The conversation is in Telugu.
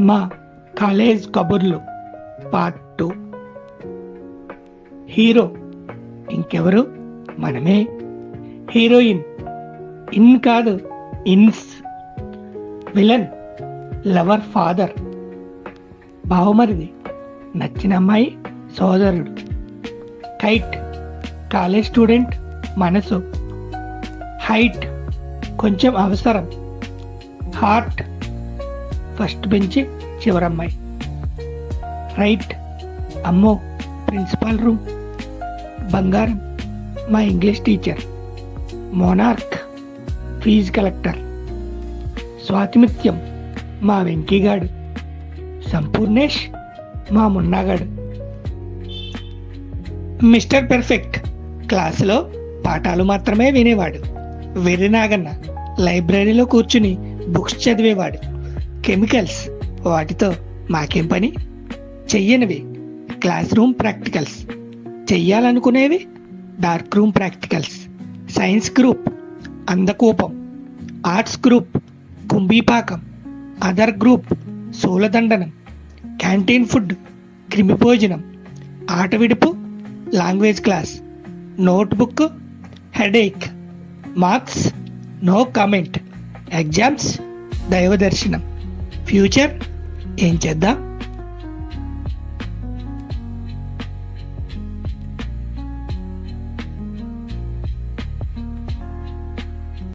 మా కాలేజ్ కబుర్లు పార్ట్ 2. హీరో ఇంకెవరు, మనమే. హీరోయిన్ ఇన్ కాదు, ఇన్స్. Villain lover father. బావమరిది నచ్చిన అమ్మాయి సోదరుడు. కైట్ కాలేజ్ స్టూడెంట్ మనసు. హైట్ కొంచెం అవసరం. హార్ట్ ఫస్ట్ బెంచ్ చివరమ్మాయి. రైట్ అమ్మో ప్రిన్సిపాల్ రూమ్. బంగారం మా English teacher. Monarch fee collector. Swathimuthyam మా వెంకీగాడు. సంపూర్ణేష్ మా మున్నాగాడు. మిస్టర్ పెర్ఫెక్ట్ క్లాసులో పాఠాలు మాత్రమే వినేవాడు. వెర్రినాగన్న లైబ్రరీలో కూర్చుని బుక్స్ చదివేవాడు. కెమికల్స్ వాటితో మాకేం పని. చెయ్యనివి క్లాస్ రూమ్ ప్రాక్టికల్స్, చెయ్యాలనుకునేవి dark room practicals. Science group అందకోపం. ఆర్ట్స్ గ్రూప్ కుంభీపాకం. అదర్ గ్రూప్ సూలదండనం. క్యాంటీన్ ఫుడ్ క్రిమిభోజనం. ఆట విడుపు language class. Notebook headache. Marks no comment. Exams దైవ దర్శనం. ఫ్యూచర్ ఏం చేద్దాం.